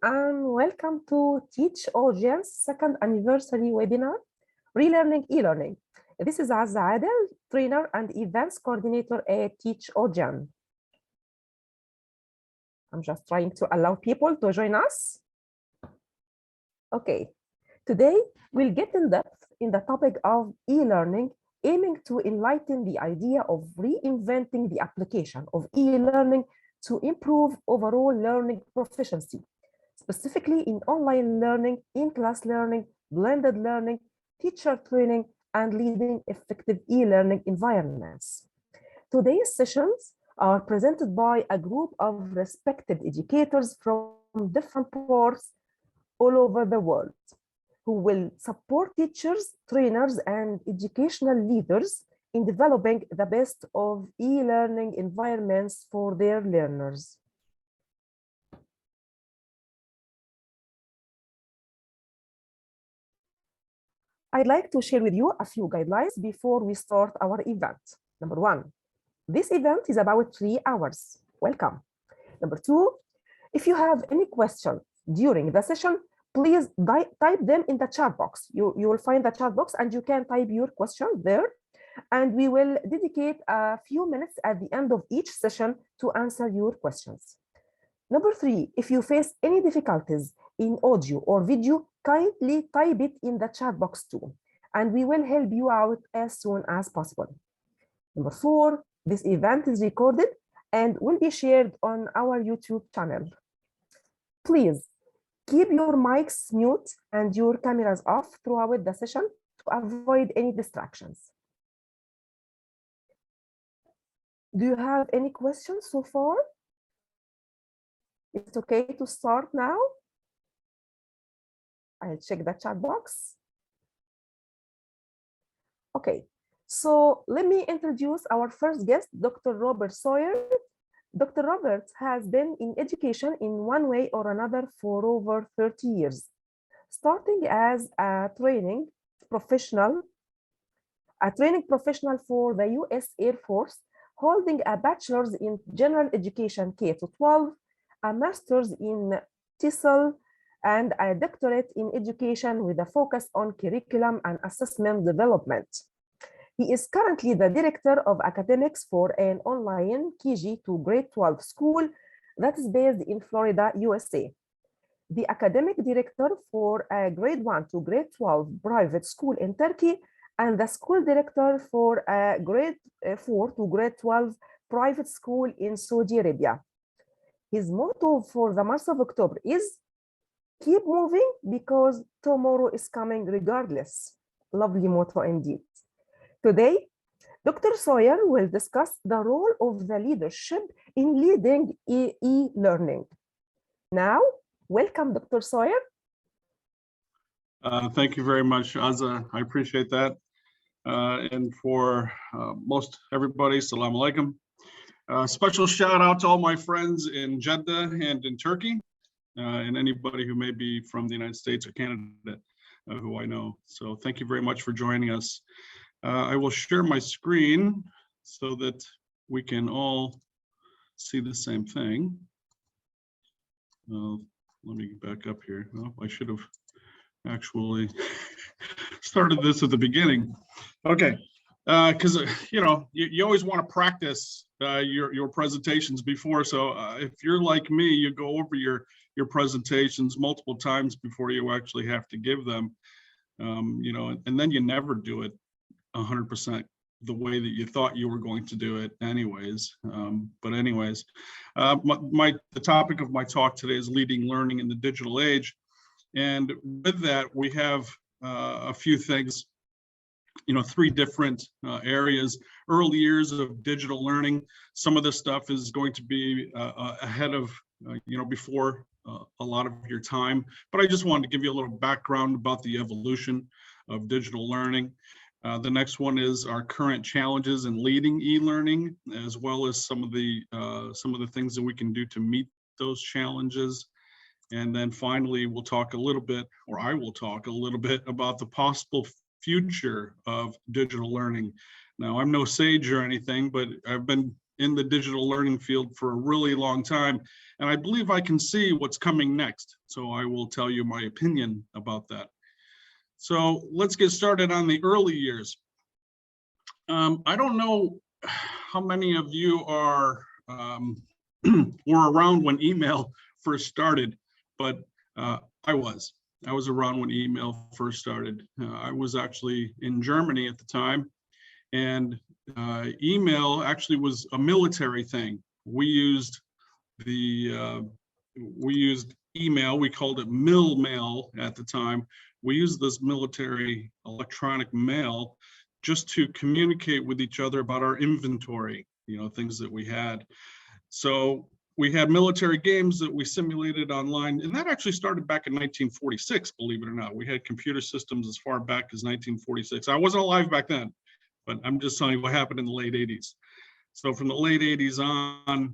and welcome to Teach Audience second anniversary webinar, Relearning e-learning. This is Azza Adel, trainer and events coordinator at Teach Audience. I'm just trying to allow people to join us. Okay, today we'll get in depth in the topic of e-learning, aiming to enlighten the idea of reinventing the application of e-learning to improve overall learning proficiency, specifically in online learning, in-class learning, blended learning, teacher training, and leading effective e-learning environments. Today's sessions are presented by a group of respected educators from different parts all over the world, who will support teachers, trainers, and educational leaders in developing the best of e-learning environments for their learners. I'd like to share with you a few guidelines before we start our event. Number one, this event is about 3 hours. Welcome. Number two, if you have any question during the session, please type them in the chat box. You will find the chat box and you can type your question there. And we will dedicate a few minutes at the end of each session to answer your questions. Number three, if you face any difficulties in audio or video, kindly type it in the chat box too, and we will help you out as soon as possible. Number four, this event is recorded and will be shared on our YouTube channel. Please keep your mics mute and your cameras off throughout the session to avoid any distractions. Do you have any questions so far? It's okay to start now. I'll check the chat box. Okay, so let me introduce our first guest, Dr. Robert Sawyer. Dr. Robert has been in education in one way or another for over 30 years, starting as a training professional for the U.S. Air Force, holding a bachelor's in general education K-12, a master's in TESOL, and a doctorate in education with a focus on curriculum and assessment development. He is currently the director of academics for an online KG to grade 12 school that is based in Florida, USA. The academic director for a grade 1 to grade 12 private school in Turkey, and the school director for a grade 4 to grade 12 private school in Saudi Arabia. His motto for the month of October is keep moving because tomorrow is coming regardless. Lovely motto indeed. Today, Dr. Sawyer will discuss the role of the leadership in leading e-learning. Now, welcome, Dr. Sawyer. Thank you very much, Azza. I appreciate that. And for most everybody, salam alaikum. Special shout out to all my friends in Jeddah and in Turkey, and anybody who may be from the United States or Canada who I know. So thank you very much for joining us. I will share my screen so that we can all see the same thing. Let me back up here. Oh, I should have actually started this at the beginning. Okay, because you always want to practice your presentations before. So if you're like me, you go over your presentations multiple times before you actually have to give them. And then you never do it 100% the way that you thought you were going to do it anyways. The topic of my talk today is leading learning in the digital age. And with that, we have a few things, 3 different areas. Early years of digital learning. Some of this stuff is going to be ahead of, before a lot of your time. But I just wanted to give you a little background about the evolution of digital learning. The next one is our current challenges in leading e-learning, as well as some of the things that we can do to meet those challenges. And then finally, we'll talk a little bit, or I will talk a little bit about the possible future of digital learning. Now, I'm no sage or anything, but I've been in the digital learning field for a really long time, and I believe I can see what's coming next. So I will tell you my opinion about that. So let's get started on the early years. I don't know how many of you are were around when email first started, but I was around when email first started. I was actually in Germany at the time, and email actually was a military thing. We used email. We called it mill mail at the time. We used this military electronic mail just to communicate with each other about our inventory, things that we had. So we had military games that we simulated online, and that actually started back in 1946, believe it or not. We had computer systems as far back as 1946. I wasn't alive back then, but I'm just telling you what happened in the late 80s. So from the late 80s on,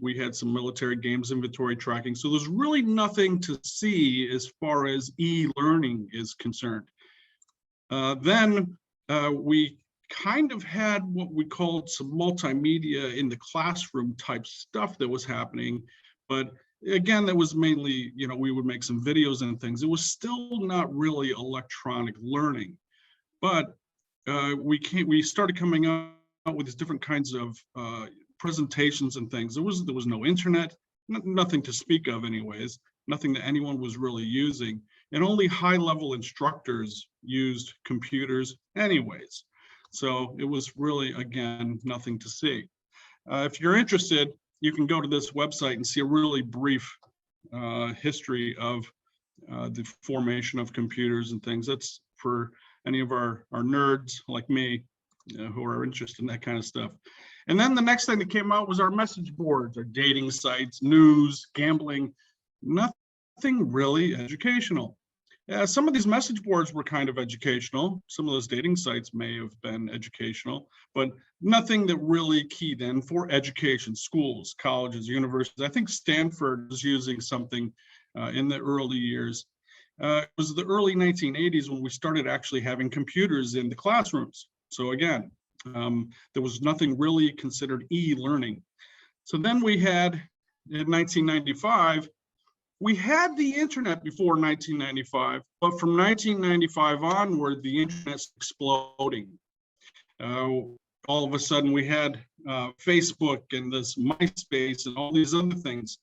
we had some military games, inventory tracking. So there's really nothing to see as far as e-learning is concerned. Then we kind of had what we called some multimedia in the classroom type stuff that was happening. But again, that was mainly, we would make some videos and things. It was still not really electronic learning. But we started coming out with these different kinds of presentations and things. There was no internet, nothing to speak of anyways, nothing that anyone was really using, and only high-level instructors used computers anyways. So it was really, again, nothing to see. If you're interested, you can go to this website and see a really brief history of the formation of computers and things. That's for any of our nerds like me who are interested in that kind of stuff. And then the next thing that came out was our message boards, our dating sites, news, gambling, nothing really educational. Some of these message boards were kind of educational. Some of those dating sites may have been educational, but nothing that really keyed in for education, schools, colleges, universities. I think Stanford was using something in the early years. It was the early 1980s when we started actually having computers in the classrooms. So again, there was nothing really considered e-learning. So then we had, in 1995, we had the internet before 1995, but from 1995 onward, the internet's exploding. All of a sudden, we had Facebook and this MySpace and all these other things.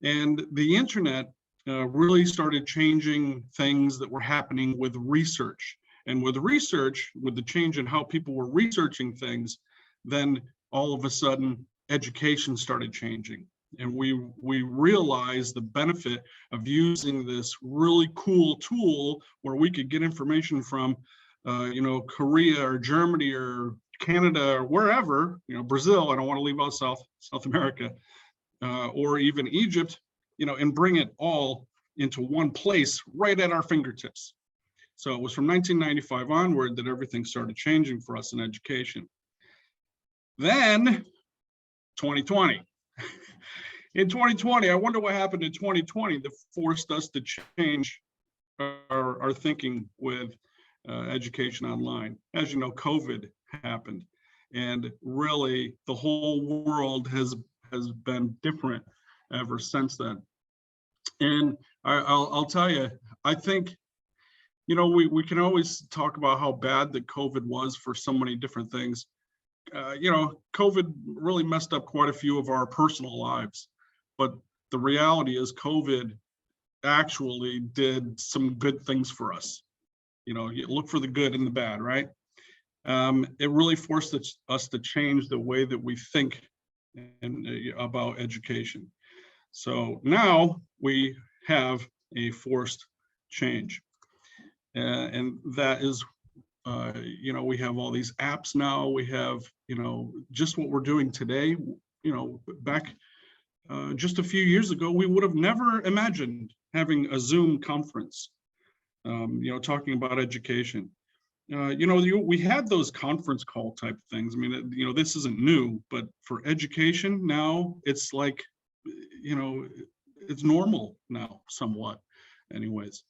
And the internet really started changing things that were happening with research. And with research, with the change in how people were researching things, then all of a sudden, education started changing. And we realized the benefit of using this really cool tool where we could get information from, Korea or Germany or Canada or wherever, Brazil. I don't want to leave out South America, or even Egypt, and bring it all into one place right at our fingertips. So it was from 1995 onward that everything started changing for us in education. Then 2020. In 2020, I wonder what happened in 2020 that forced us to change our thinking with education online. As you know, COVID happened, and really the whole world has been different ever since then. And I'll tell you, I think, we can always talk about how bad that COVID was for so many different things. COVID really messed up quite a few of our personal lives. But the reality is COVID actually did some good things for us. You look for the good and the bad, right? It really forced us to change the way that we think about education. So now we have a forced change. And that is, we have all these apps now. We have, just what we're doing today, back just a few years ago, we would have never imagined having a Zoom conference, talking about education. We had those conference call type things. I mean, this isn't new, but for education now, it's like, it's normal now, somewhat, anyways.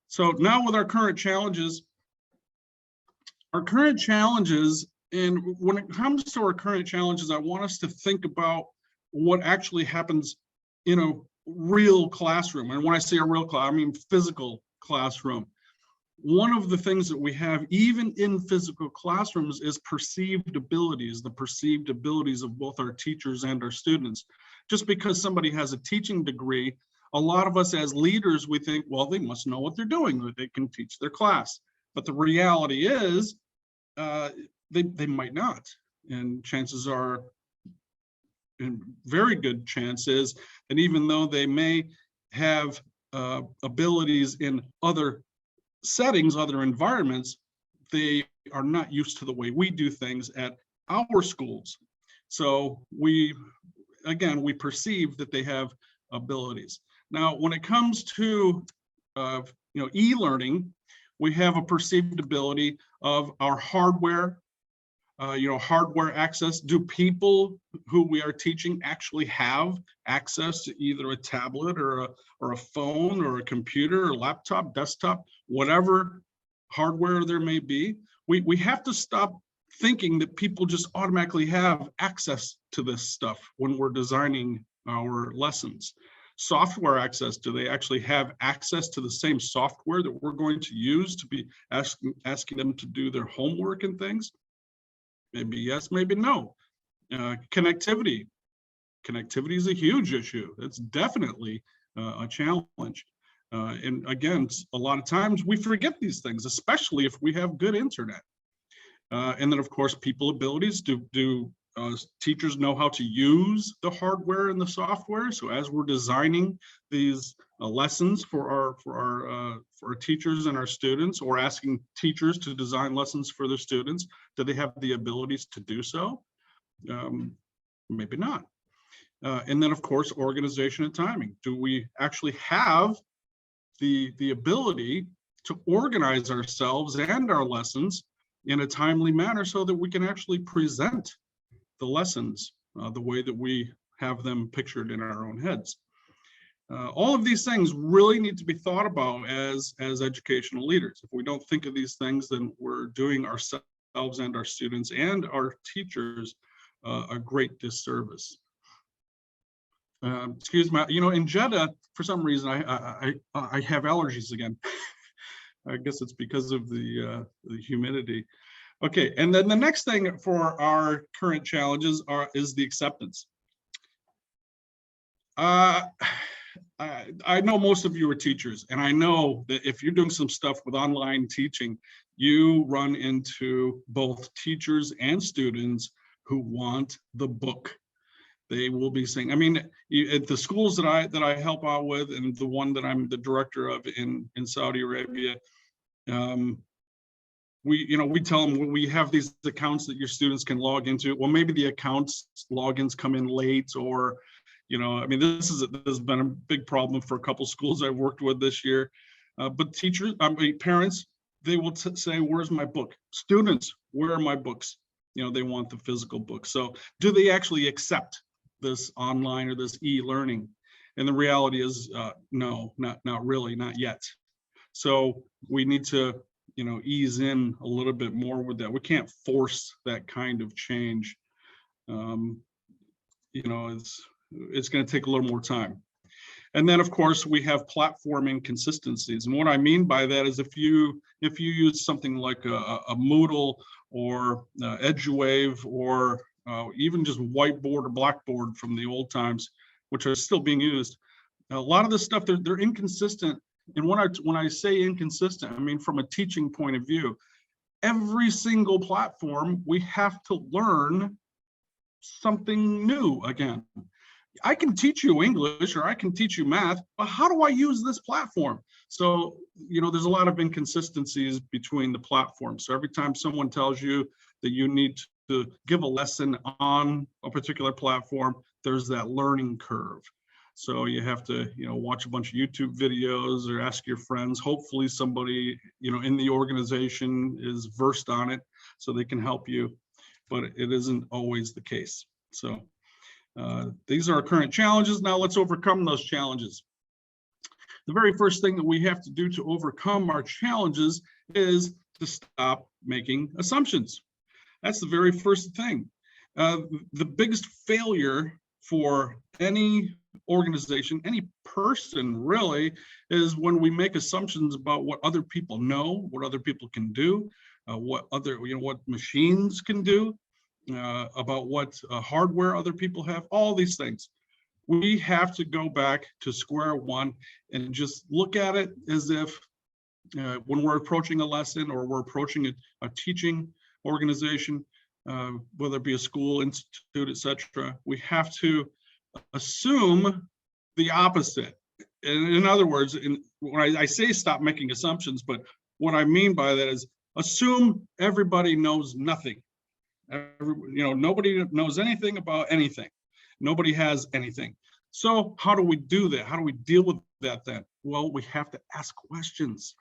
So now with our current challenges And when it comes to our current challenges, I want us to think about what actually happens in a real classroom. And when I say a real class, I mean physical classroom. One of the things that we have, even in physical classrooms, is perceived abilities, the perceived abilities of both our teachers and our students. Just because somebody has a teaching degree, a lot of us as leaders, we think, well, they must know what they're doing, or they can teach their class. But the reality is, they might not. And chances are, and very good chance is that even though they may have abilities in other settings, other environments, they are not used to the way we do things at our schools. So we perceive that they have abilities. Now, when it comes to e-learning, we have a perceived ability of our hardware, hardware access. Do people who we are teaching actually have access to either a tablet or a phone or a computer or laptop, desktop, whatever hardware there may be? We have to stop thinking that people just automatically have access to this stuff when we're designing our lessons. Software access, do they actually have access to the same software that we're going to use to be asking them to do their homework and things? Maybe yes, maybe no. Connectivity is a huge issue. It's definitely a challenge. And again, a lot of times we forget these things, especially if we have good internet. And then of course, people abilities. Do teachers know how to use the hardware and the software? So as we're designing these lessons for our teachers and our students, or asking teachers to design lessons for their students, do they have the abilities to do so? Maybe not. And then of course, organization and timing. Do we actually have the ability to organize ourselves and our lessons in a timely manner so that we can actually present the lessons the way that we have them pictured in our own heads? All of these things really need to be thought about as educational leaders. If we don't think of these things, then we're doing ourselves and our students and our teachers a great disservice. Excuse me, in Jeddah, for some reason, I have allergies again. I guess it's because of the humidity. Okay, and then the next thing for our current challenges is the acceptance. I know most of you are teachers, and I know that if you're doing some stuff with online teaching, you run into both teachers and students who want the book. They will be saying, I mean, at the schools that I help out with, and the one that I'm the director of in Saudi Arabia, we tell them, when we have these accounts that your students can log into, well, maybe the accounts logins come in late, or I mean, this has been a big problem for a couple schools I've worked with this year. But teachers, parents, they will say, where's my book? Students, where are my books? They want the physical book. So do they actually accept this online or this e-learning? And the reality is, no, not really, not yet. So we need to, ease in a little bit more with that. We can't force that kind of change. It's going to take a little more time. And then of course we have platform inconsistencies. And what I mean by that is if you use something like a Moodle or EduWave, or even just whiteboard or blackboard from the old times, which are still being used, a lot of this stuff, they're inconsistent. And when I say inconsistent, I mean from a teaching point of view. Every single platform, we have to learn something new again. I can teach you English or I can teach you math, but how do I use this platform? So, there's a lot of inconsistencies between the platforms. So every time someone tells you that you need to give a lesson on a particular platform, there's that learning curve. So you have to, watch a bunch of YouTube videos or ask your friends. Hopefully somebody, in the organization is versed on it so they can help you, but it isn't always the case. So these are our current challenges. Now let's overcome those challenges. The very first thing that we have to do to overcome our challenges is to stop making assumptions. That's the very first thing. The biggest failure for any organization, any person really, is when we make assumptions about what other people know, what other people can do, what machines can do, about what hardware other people have, all these things. We have to go back to square one and just look at it as if when we're approaching a lesson or we're approaching a teaching organization, whether it be a school, institute, etc., we have to assume the opposite. In other words, when I say stop making assumptions, but what I mean by that is assume everybody knows nothing. Nobody knows anything about anything. Nobody has anything. So how do we do that? How do we deal with that then? Well, we have to ask questions.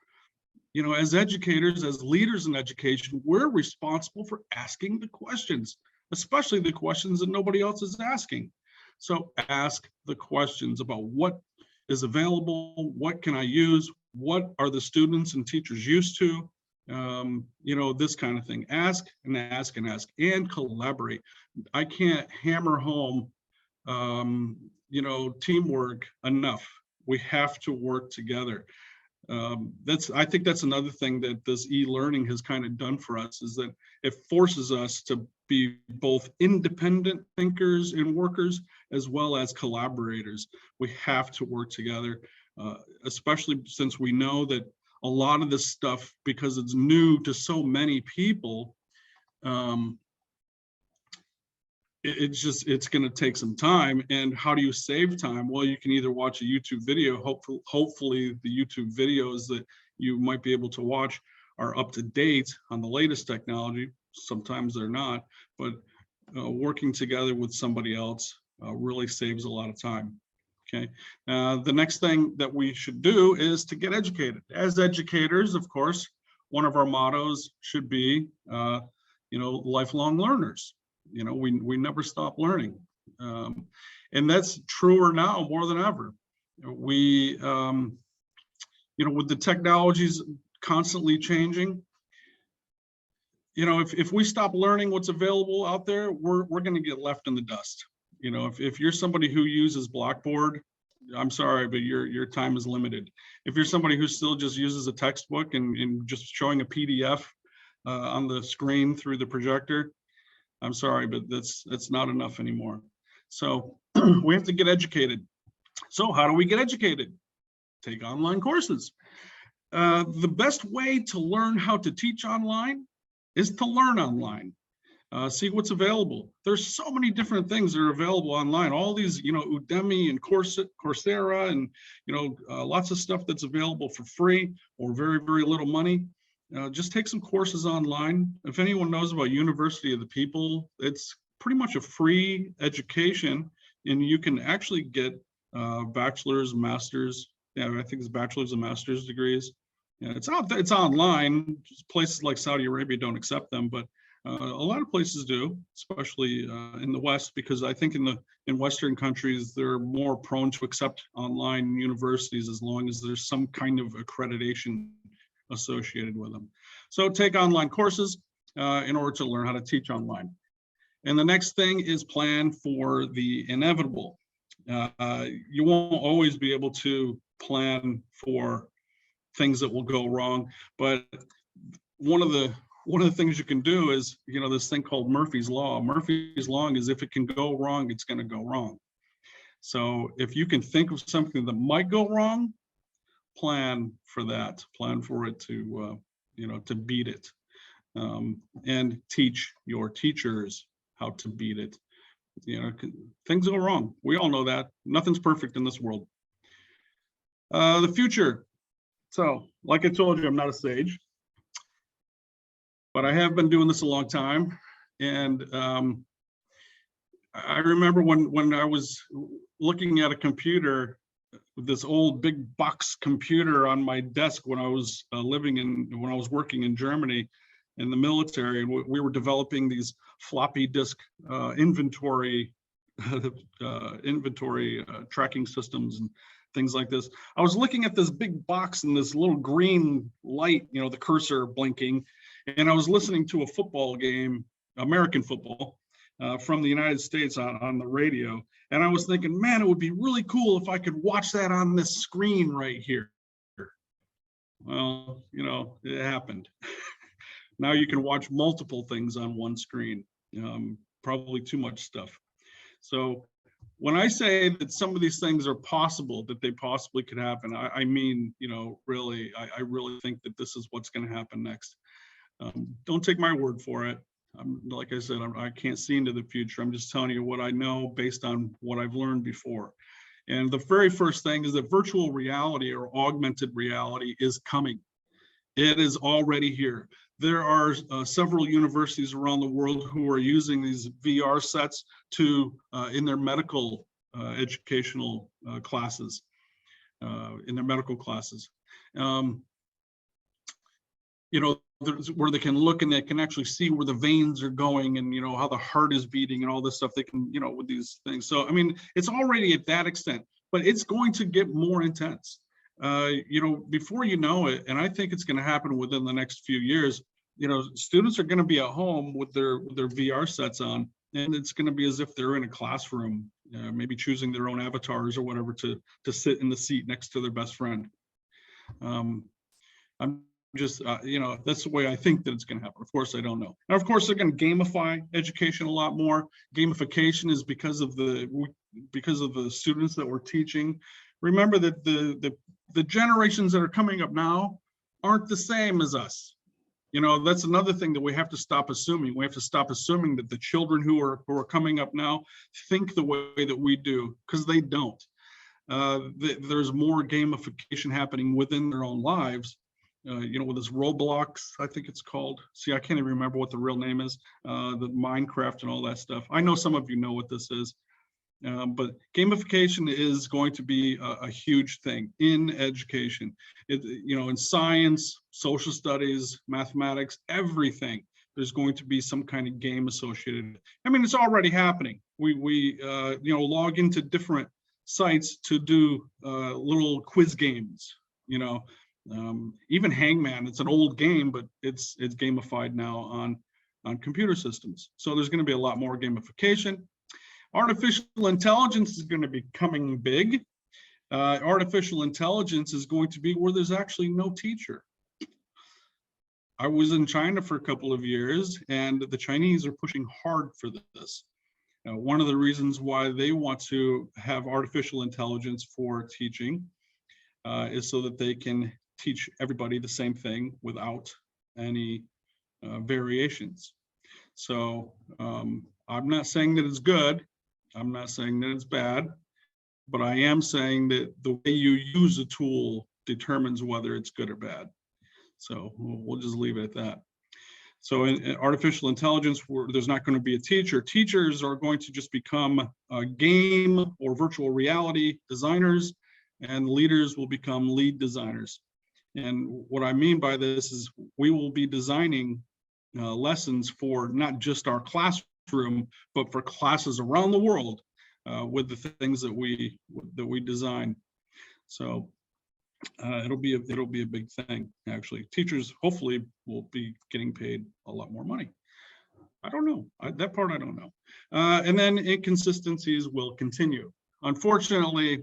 As educators, as leaders in education, we're responsible for asking the questions, especially the questions that nobody else is asking. So ask the questions about what is available, what can I use, what are the students and teachers used to, this kind of thing. Ask and ask and ask and collaborate. I can't hammer home, teamwork enough. We have to work together. I think that's another thing that this e-learning has kind of done for us, is that it forces us to be both independent thinkers and workers as well as collaborators. We have to work together, especially since we know that a lot of this stuff, because it's new to so many people, it's going to take some time. And how do you save time? Well, you can either watch a YouTube video. Hopefully the YouTube videos that you might be able to watch are up to date on the latest technology. Sometimes they're not, but working together with somebody else really saves a lot of time. Okay. The next thing that we should do is to get educated. As educators, of course, one of our mottos should be, lifelong learners. We never stop learning. And that's truer now more than ever. We, with the technologies constantly changing, if we stop learning what's available out there, we're going to get left in the dust. If you're somebody who uses Blackboard, I'm sorry, but your time is limited. If you're somebody who still just uses a textbook and just showing a PDF on the screen through the projector, I'm sorry, but that's not enough anymore. So we have to get educated. So how do we get educated? Take online courses. The best way to learn how to teach online is to learn online. See what's available. There's so many different things that are available online. All these, Udemy and Coursera and, lots of stuff that's available for free or very, very little money. Just take some courses online. If anyone knows about University of the People, it's pretty much a free education, and you can actually get bachelor's, master's. Yeah, I think it's bachelor's and master's degrees. Yeah, it's online. Places like Saudi Arabia don't accept them, but a lot of places do, especially in the West, because I think in Western countries, they're more prone to accept online universities as long as there's some kind of accreditation associated with them. So take online courses in order to learn how to teach online. And the next thing is plan for the inevitable. You won't always be able to plan for things that will go wrong, but one of the things you can do is, this thing called Murphy's Law. Murphy's Law is if it can go wrong, it's going to go wrong. So if you can think of something that might go wrong, plan for that. Plan for it to, to beat it, and teach your teachers how to beat it. Things go wrong. We all know that. Nothing's perfect in this world. The future. So, like I told you, I'm not a sage, but I have been doing this a long time. And I remember when I was looking at a computer, this old big box computer on my desk when I was when I was working in Germany in the military, and we were developing these floppy disk inventory tracking systems and things like this. I was looking at this big box and this little green light, the cursor blinking, and I was listening to a football game American football from the United States on the radio. And I was thinking, man, it would be really cool if I could watch that on this screen right here. Well, you know, it happened. Now you can watch multiple things on one screen, probably too much stuff. So when I say that some of these things are possible, that they possibly could happen, I mean, you know, really, I really think that this is what's going to happen next. Don't take my word for it. Like I said, I can't see into the future. I'm just telling you what I know based on what I've learned before. And the very first thing is that virtual reality or augmented reality is coming. It is already here. There are several universities around the world who are using these VR sets to in their medical educational classes, in their medical classes. You know, where they can look and they can actually see where the veins are going and, you know, how the heart is beating and all this stuff. They can, you know, with these things. So, I mean, it's already at that extent, but it's going to get more intense. You know, before you know it, and I think it's going to happen within the next few years, you know, students are going to be at home with their VR sets on, and it's going to be as if they're in a classroom, maybe choosing their own avatars or whatever to sit in the seat next to their best friend. I'm just, you know, that's the way I think that it's going to happen. Of course, I don't know. Now, of course, they're going to gamify education a lot more. Gamification is because of the students that we're teaching. Remember that the generations that are coming up now aren't the same as us. You know, that's another thing that we have to stop assuming. We have to stop assuming that the children who are coming up now think the way that we do, because they don't. There's more gamification happening within their own lives. You know, with this Roblox, I think it's called. See, I can't even remember what the real name is. The Minecraft and all that stuff. I know some of you know what this is. But gamification is going to be a huge thing in education. You know, in science, social studies, mathematics, everything, there's going to be some kind of game associated. I mean, it's already happening. We you know, log into different sites to do little quiz games, you know. Even Hangman, it's an old game, but it's gamified now on computer systems. So there's going to be a lot more gamification. Artificial intelligence is going to be coming big. Artificial intelligence is going to be where there's actually no teacher. I was in China for a couple of years, and the Chinese are pushing hard for this. One of the reasons why they want to have artificial intelligence for teaching is so that they can teach everybody the same thing without any variations. So I'm not saying that it's good. I'm not saying that it's bad, but I am saying that the way you use a tool determines whether it's good or bad. So we'll just leave it at that. So in artificial intelligence, there's not going to be a teacher. Teachers are going to just become game or virtual reality designers, and leaders will become lead designers. And what I mean by this is we will be designing lessons for not just our classroom, but for classes around the world with the things that we design. So it'll be a big thing. Actually, teachers hopefully will be getting paid a lot more money. I don't know. That part I don't know. And then inconsistencies will continue. Unfortunately,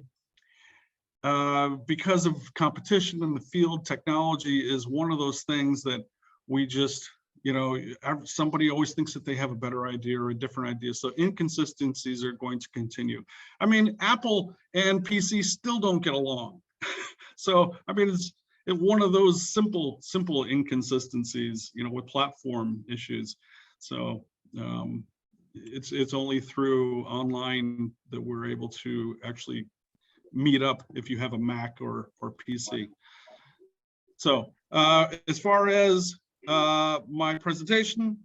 because of competition in the field, technology is one of those things that we just, you know, somebody always thinks that they have a better idea or a different idea. So inconsistencies are going to continue. I mean, Apple and PC still don't get along. So, I mean, it's one of those simple inconsistencies, you know, with platform issues. So it's only through online that we're able to actually meet up if you have a Mac or PC. So as far as my presentation